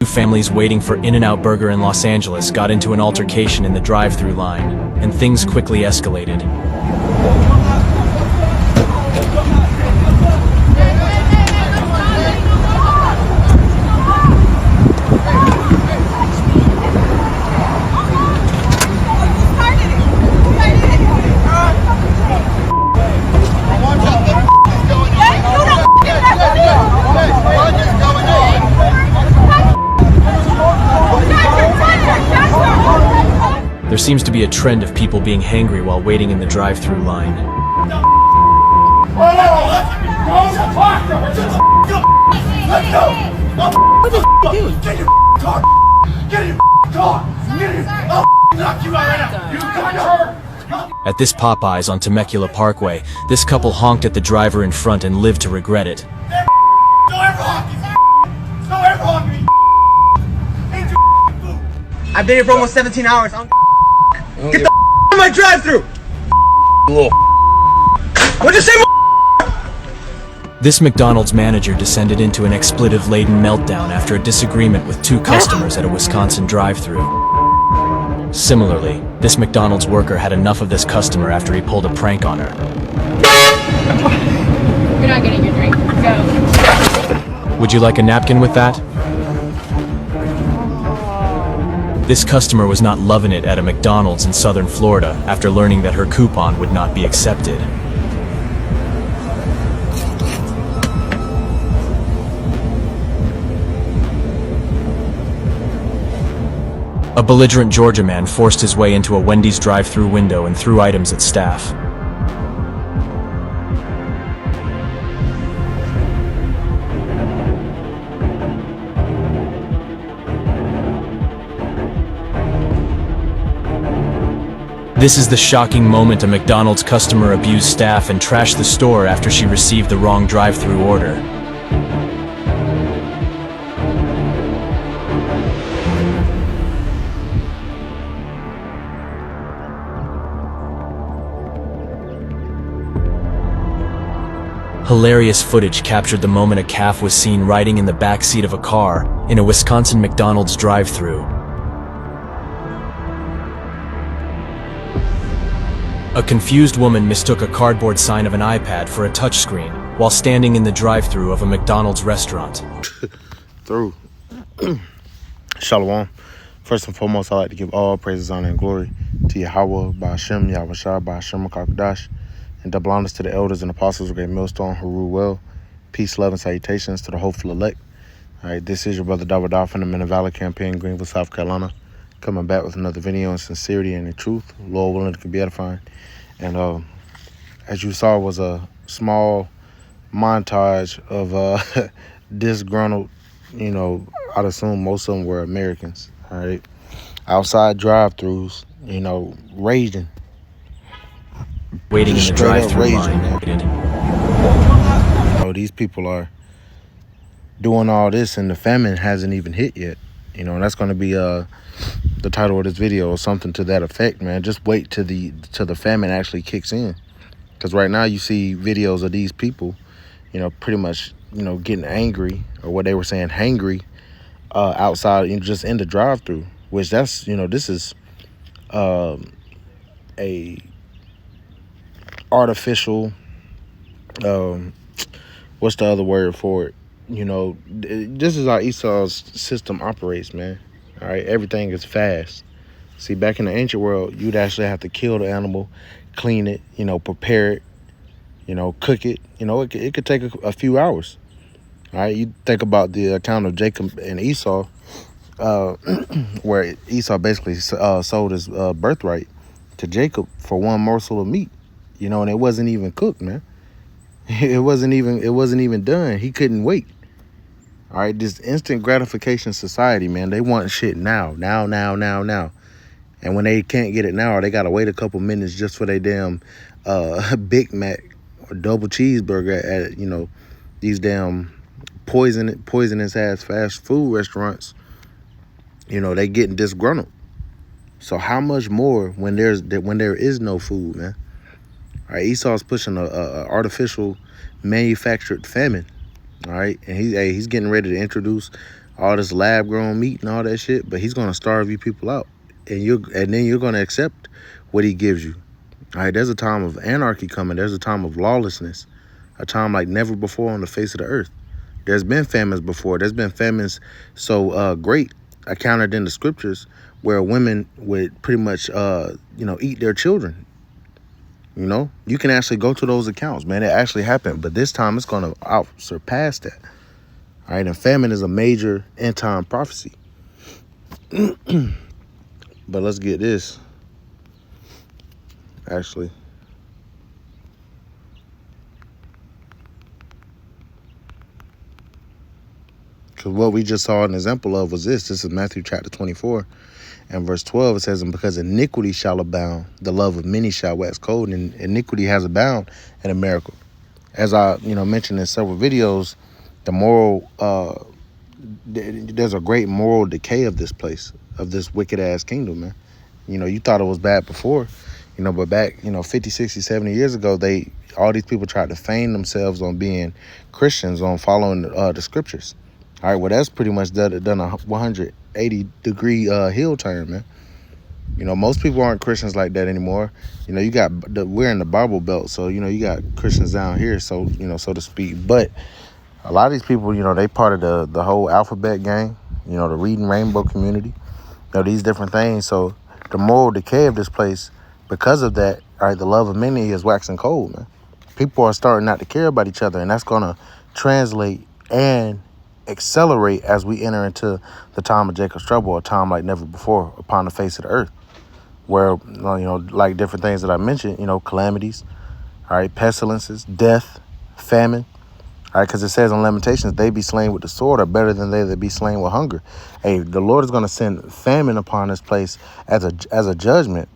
Two families waiting for In-N-Out Burger in Los Angeles got into an altercation in the drive-thru line, and things quickly escalated. There seems to be a trend of people being hangry while waiting in the drive-thru line. What the f*** you doing? Get your car! Get your car! I'll knock you out right now! You got her! At this Popeyes on Temecula Parkway, this couple honked at the driver in front and lived to regret it. Don't ever honk me! Don't ever honk me! Ain't your food! I've been here for almost 17 hours. Get the in my drive-thru! What'd you say? This McDonald's manager descended into an expletive-laden meltdown after a disagreement with two customers at a Wisconsin drive-thru. Similarly, this McDonald's worker had enough of this customer after he pulled a prank on her. You're not getting your drink. Go. Would you like a napkin with that? This customer was not loving it at a McDonald's in southern Florida after learning that her coupon would not be accepted. A belligerent Georgia man forced his way into a Wendy's drive-thru window and threw items at staff. This is the shocking moment a McDonald's customer abused staff and trashed the store after she received the wrong drive-thru order. Hilarious footage captured the moment a calf was seen riding in the back seat of a car in a Wisconsin McDonald's drive-thru. A confused woman mistook a cardboard sign of an iPad for a touchscreen while standing in the drive-thru of a McDonald's restaurant. Shalom. First and foremost, I'd like to give all praises, honor, and glory to Yahweh, Ba'ashem, Yahweh Ba'ashem, Kakadash, and double honors to the elders and apostles of Great Millstone who rule well. Peace, love, and salutations to the hopeful elect. All right, this is your brother Dawah from the Men of Valor campaign, Greenville, South Carolina, coming back with another video on sincerity and the truth. Lord willing, it can be edifying. And as you saw, was a small montage of disgruntled, I'd assume most of them were Americans, all right? Outside drive-thrus, raging. Waiting in the drive-thru line. These people are doing all this and the famine hasn't even hit yet. And that's going to be the title of this video or something to that effect, man. Just wait till the famine actually kicks in. Because right now you see videos of these people, pretty much, getting angry, or what they were saying, hangry, outside, just in the drive-thru, which that's, this is a artificial, what's the other word for it? This is how Esau's system operates, man. All right, everything is fast. See, back in the ancient world, you'd actually have to kill the animal, clean it, prepare it, cook it. It could take a few hours. All right, you think about the account of Jacob and Esau, where Esau basically sold his birthright to Jacob for one morsel of meat, and it wasn't even cooked, man. It wasn't even done. He couldn't wait. All right, this instant gratification society, man, they want shit now. And when they can't get it now, or they gotta wait a couple minutes just for their damn Big Mac or double cheeseburger at these damn poisonous ass fast food restaurants, they getting disgruntled. So how much more when there is no food, man? All right, Esau's pushing a artificial manufactured famine. All right, and he's getting ready to introduce all this lab grown meat and all that shit, but he's gonna starve you people out. And then you're gonna accept what he gives you. All right, there's a time of anarchy coming. There's a time of lawlessness, a time like never before on the face of the earth. There's been famines before. There's been famines so great, accounted in the scriptures, where women would pretty much, eat their children. You know, you can actually go to those accounts, man. It actually happened. But this time it's going to out surpass that. All right, and famine is a major end time prophecy. But let's get this. Actually, because what we just saw an example of was this. This is Matthew chapter 24 and verse 12. It says, and because iniquity shall abound, the love of many shall wax cold. And iniquity has abound in America. As I mentioned in several videos, the moral there's a great moral decay of this place, of this wicked ass kingdom, man. You thought it was bad before, but back 50, 60, 70 years ago, all these people tried to feign themselves on being Christians, on following the scriptures. All right, well, that's pretty much done a 180-degree heel turn, man. Most people aren't Christians like that anymore. We're in the Bible Belt, so you got Christians down here, so so to speak. But a lot of these people, they part of the whole alphabet gang, the Reading Rainbow community, these different things. So the moral decay of this place, because of that, all right, the love of many is waxing cold, man. People are starting not to care about each other, and that's going to translate and accelerate as we enter into the time of Jacob's trouble, a time like never before upon the face of the earth, where, like different things that I mentioned, calamities, all right, pestilences, death, famine. All right, because it says in Lamentations, they be slain with the sword are better than they that be slain with hunger. Hey, the Lord is going to send famine upon this place as a judgment.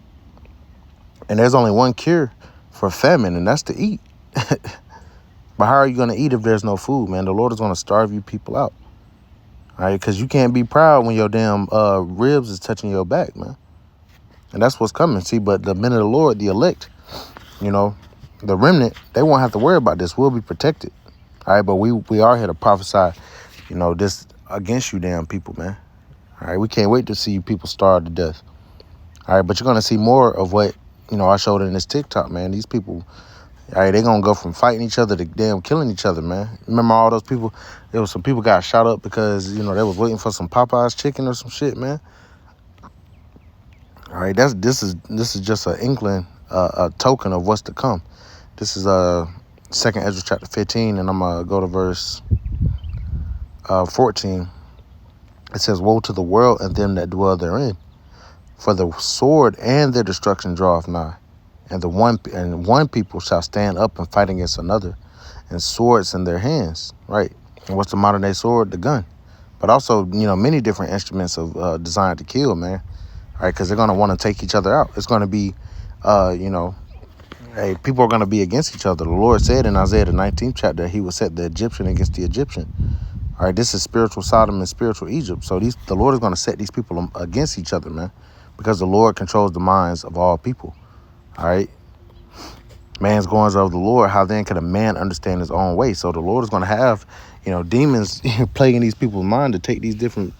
And there's only one cure for famine, and that's to eat. But how are you going to eat if there's no food, man? The Lord is going to starve you people out. All right, because you can't be proud when your damn ribs is touching your back, man. And that's what's coming. See, but the men of the Lord, the elect, the remnant, they won't have to worry about this. We'll be protected. All right, but we are here to prophesy, this against you damn people, man. All right, we can't wait to see you people starve to death. All right, but you're going to see more of what, I showed in this TikTok, man. These people, all right, they're going to go from fighting each other to damn killing each other, man. Remember all those people? There was some people got shot up because, they was waiting for some Popeyes chicken or some shit, man. All right, this is just an inkling, a token of what's to come. This is 2nd Ezra chapter 15, and I'm going to go to verse 14. It says, woe to the world and them that dwell therein, for the sword and their destruction draweth nigh. And one people shall stand up and fight against another, and swords in their hands, right? And what's the modern day sword? The gun. But also, many different instruments of designed to kill, man. All right, because they're going to want to take each other out. It's going to be, hey, people are going to be against each other. The Lord said in Isaiah the 19th chapter that he would set the Egyptian against the Egyptian. All right, this is spiritual Sodom and spiritual Egypt. So the Lord is going to set these people against each other, man, because the Lord controls the minds of all people. All right. Man's goings of the Lord. How then can a man understand his own way? So the Lord is going to have, demons plaguing these people's mind to take these different,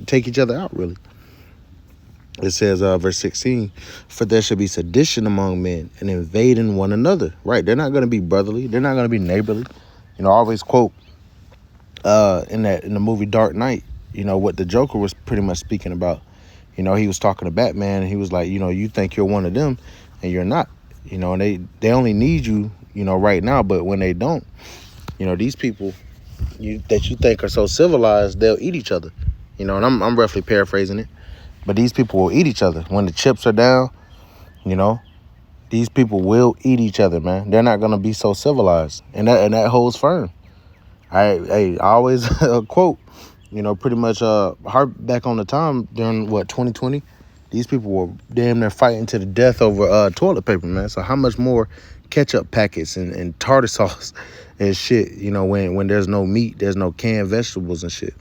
take each other out, really. It says, verse 16, for there shall be sedition among men and invading one another. Right. They're not going to be brotherly. They're not going to be neighborly. I always quote in the movie Dark Knight, what the Joker was pretty much speaking about. He was talking to Batman, and he was like, you think you're one of them and you're not, and they only need you, right now. But when they don't, these people that you think are so civilized, they'll eat each other, and I'm roughly paraphrasing it. But these people will eat each other. When the chips are down, these people will eat each other, man. They're not going to be so civilized. And that holds firm. I always quote, pretty much harp back on the time during, 2020? These people were damn near fighting to the death over toilet paper, man. So how much more ketchup packets and tartar sauce and shit, when there's no meat, there's no canned vegetables and shit.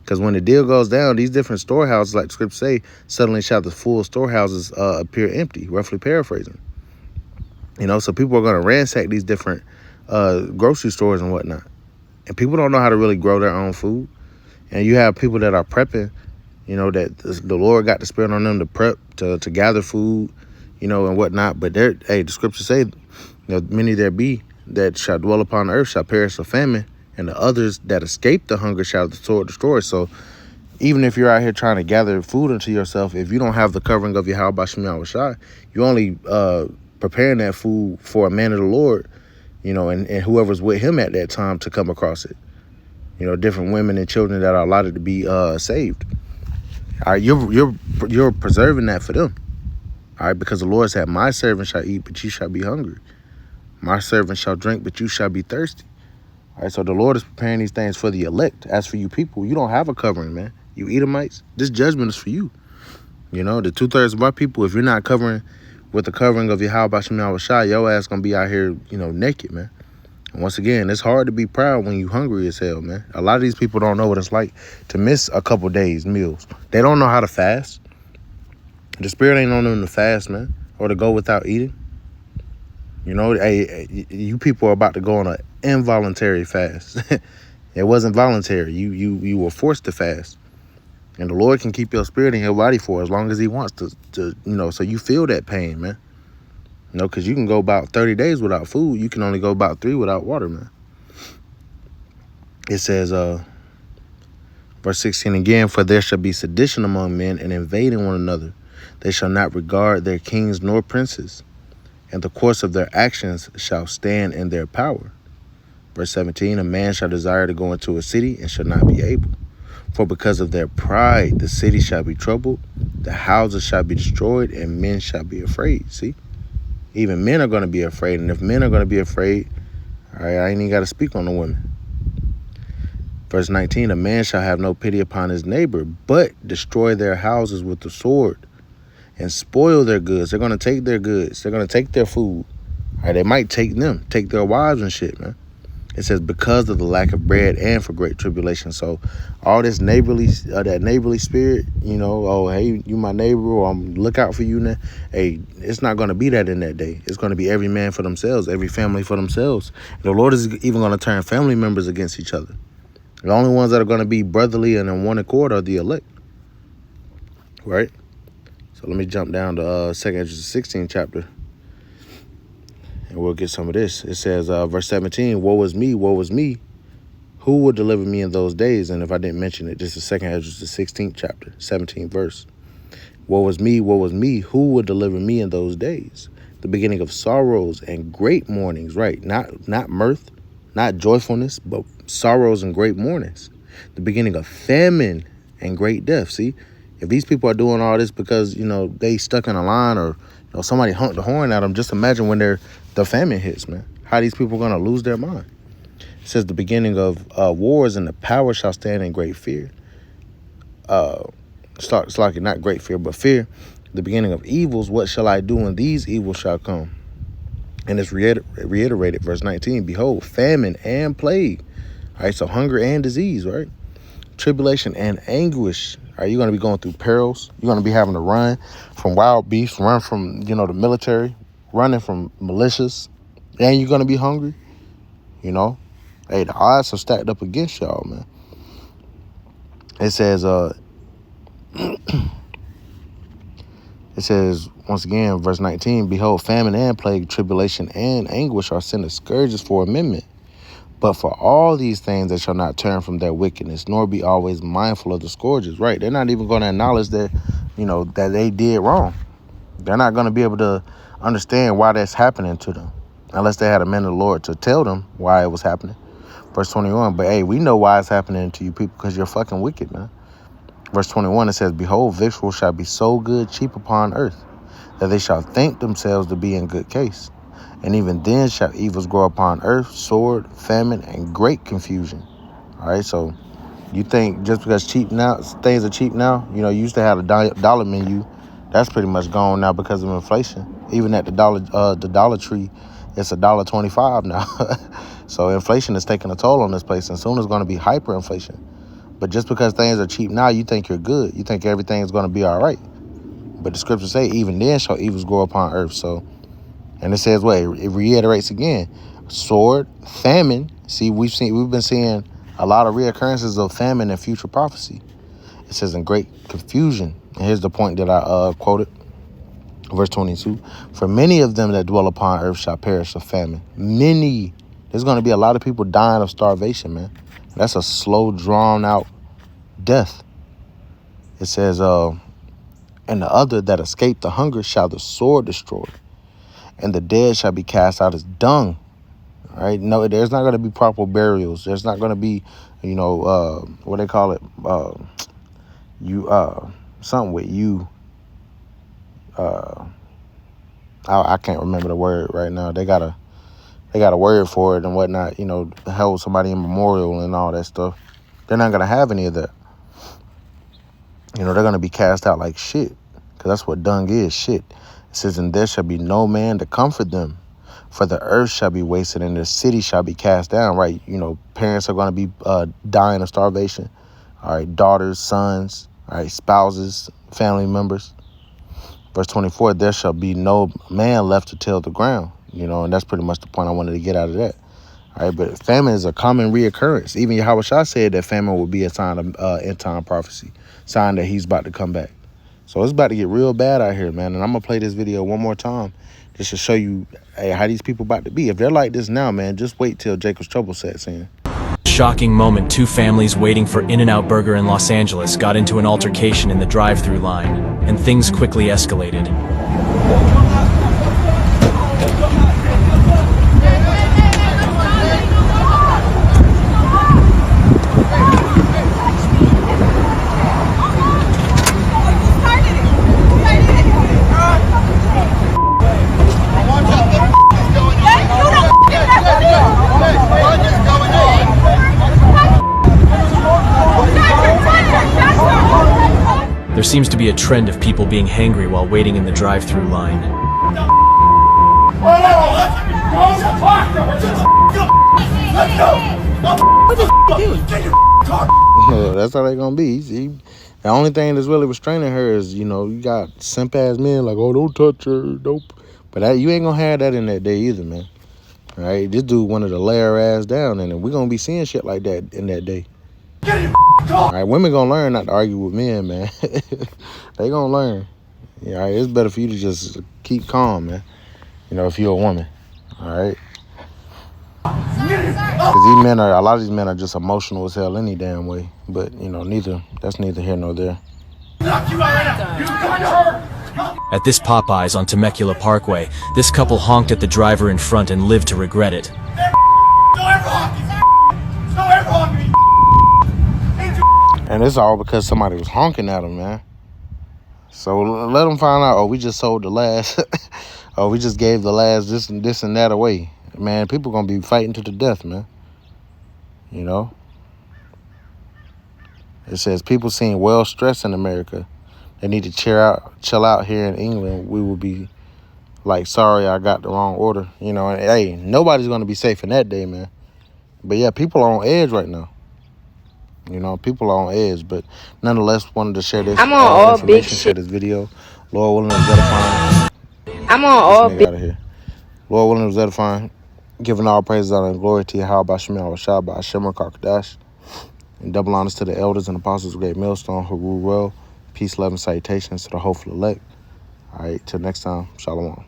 Because when the deal goes down, these different storehouses, like the scripts say, suddenly shall the full storehouses appear empty, roughly paraphrasing. So people are going to ransack these different grocery stores and whatnot. And people don't know how to really grow their own food. And you have people that are prepping, that the Lord got the spirit on them to prep, to gather food, and whatnot. But the scriptures say, many there be that shall dwell upon the earth shall perish of famine, and the others that escape the hunger shall the sword destroy. So even if you're out here trying to gather food unto yourself, if you don't have the covering of Yahweh Bashem Yahushai, you're only preparing that food for a man of the Lord, and whoever's with him at that time to come across it. Different women and children that are allotted to be saved. All right, you're preserving that for them. All right, because the Lord said, my servant shall eat, but you shall be hungry. My servant shall drink, but you shall be thirsty. All right, so the Lord is preparing these things for the elect. As for you people, you don't have a covering, man. You Edomites, this judgment is for you. The 2/3 of our people, if you're not covering with the covering of Yahweh Bashem Yahushai, your ass gonna be out here, naked, man. And once again, it's hard to be proud when you hungry as hell, man. A lot of these people don't know what it's like to miss a couple days meals. They don't know how to fast. The spirit ain't on them to fast, man, or to go without eating. You people are about to go on an involuntary fast. It wasn't voluntary. You were forced to fast. And the Lord can keep your spirit in your body for as long as he wants to so you feel that pain, man. Because you can go about 30 days without food. You can only go about 3 without water, man. It says, verse 16 again, for there shall be sedition among men and invading one another. They shall not regard their kings nor princes, and the course of their actions shall stand in their power. Verse 17, a man shall desire to go into a city and shall not be able. For because of their pride, the city shall be troubled, the houses shall be destroyed, and men shall be afraid. See? Even men are going to be afraid. And if men are going to be afraid, all right, I ain't even got to speak on the women. Verse 19, a man shall have no pity upon his neighbor, but destroy their houses with the sword and spoil their goods. They're going to take their goods. They're going to take their food. All right, they might take their wives and shit, man. It says, because of the lack of bread and for great tribulation. So all this that neighborly spirit, oh, hey, you my neighbor, or I'm look out for you now. Hey, it's not going to be that in that day. It's going to be every man for themselves, every family for themselves. The Lord is even going to turn family members against each other. The only ones that are going to be brotherly and in one accord are the elect. Right? So let me jump down to 2nd Ezra 16 chapter. And we'll get some of this. It says, verse 17, woe is me. Who will deliver me in those days? And if I didn't mention it, this is 2nd Ezra, the 16th chapter, 17th verse. Woe is me. Who will deliver me in those days? The beginning of sorrows and great mournings, right? Not mirth, not joyfulness, but sorrows and great mournings. The beginning of famine and great death. See, if these people are doing all this because, they stuck in a line or somebody honked the horn at them, just imagine when the famine hits, man. How these people are going to lose their mind. It says the beginning of wars and the power shall stand in great fear. It's like not great fear, but fear. The beginning of evils, what shall I do when these evils shall come? And it's reiterated, verse 19, behold, famine and plague. All right, so hunger and disease, right? Tribulation and anguish. Are you going to be going through perils? You're going to be having to run from wild beasts, run from, the military, running from militias, and you're going to be hungry. Hey, the odds are stacked up against y'all, man. It says, once again, verse 19, behold, famine and plague, tribulation and anguish are sent as scourges for amendment. But for all these things, they shall not turn from their wickedness, nor be always mindful of the scourges, right? They're not even going to acknowledge that, that they did wrong. They're not going to be able to understand why that's happening to them, unless they had a man of the Lord to tell them why it was happening. Verse 21, but hey, we know why it's happening to you people, because you're fucking wicked, man. Verse 21, it says, behold, victuals shall be so good cheap upon earth, that they shall think themselves to be in good case. And even then shall evils grow upon earth, sword, famine, and great confusion. All right, so you think just because things are cheap now, you used to have a dollar menu, that's pretty much gone now because of inflation. Even at the Dollar Tree, it's $1.25 now. So inflation is taking a toll on this place, and soon it's going to be hyperinflation. But just because things are cheap now, you think you're good. You think everything is going to be all right. But the scriptures say, even then shall evils grow upon earth. So, and it says, it reiterates again, sword, famine. See, we've been seeing a lot of reoccurrences of famine and future prophecy. It says in great confusion. And here's the point that I quoted. Verse 22. For many of them that dwell upon earth shall perish of famine. Many. There's going to be a lot of people dying of starvation, man. That's a slow, drawn out death. It says, and the other that escape the hunger shall the sword destroy, and the dead shall be cast out as dung. All right? No, there's not going to be proper burials. There's not going to be, what they call it, something with you. I can't remember the word right now. They got a word for it and whatnot. Hold somebody in memorial and all that stuff. They're not going to have any of that. They're going to be cast out like shit, because that's what dung is, shit. It says, and there shall be no man to comfort them, for the earth shall be wasted and the city shall be cast down, right? Parents are going to be dying of starvation, all right? Daughters, sons, all right? Spouses, family members. Verse 24, there shall be no man left to till the ground, and that's pretty much the point I wanted to get out of that. All right, but famine is a common reoccurrence. Even Yahushua said that famine will be a sign of end-time prophecy, sign that he's about to come back. So it's about to get real bad out here, man. And I'm going to play this video one more time just to show you how these people about to be. If they're like this now, man, just wait till Jacob's trouble sets in. Shocking moment, two families waiting for In-N-Out Burger in Los Angeles got into an altercation in the drive-thru line, and things quickly escalated. There seems to be a trend of people being hangry while waiting in the drive-thru line. That's how they gonna be. See, the only thing that's really restraining her is, you got simp ass men like, oh, don't touch her, nope. But you ain't gonna have that in that day either, man. All right, this dude wanted to lay her ass down, and we're gonna be seeing shit like that in that day. All right, women gonna learn not to argue with men, man. They gonna learn. All right, it's better for you to just keep calm, man. If you're a woman. All right. Because a lot of these men are just emotional as hell any damn way. But that's neither here nor there. At this Popeyes on Temecula Parkway, this couple honked at the driver in front and lived to regret it. And it's all because somebody was honking at them, man. So let them find out, we just sold the last, we just gave the last this and that away. Man, people gonna be fighting to the death, man. It says, people seem well stressed in America. They need to chill out here in England. We will be like, sorry, I got the wrong order. And hey, nobody's gonna be safe in that day, man. But yeah, people are on edge right now. People are on edge, but nonetheless, wanted to share this. I'm on all big shit. Share this video. Lord willing, it was edifying. I'm on all big. Out of here. Lord willing, it was edifying. Giving all praises, honor, and glory to Yahweh Bashim Yahweh by Hashem Kakadash. And double honors to the elders and apostles of Great Millstone who rule well. Peace, love, and salutations to the hopeful elect. All right, till next time. Shalom.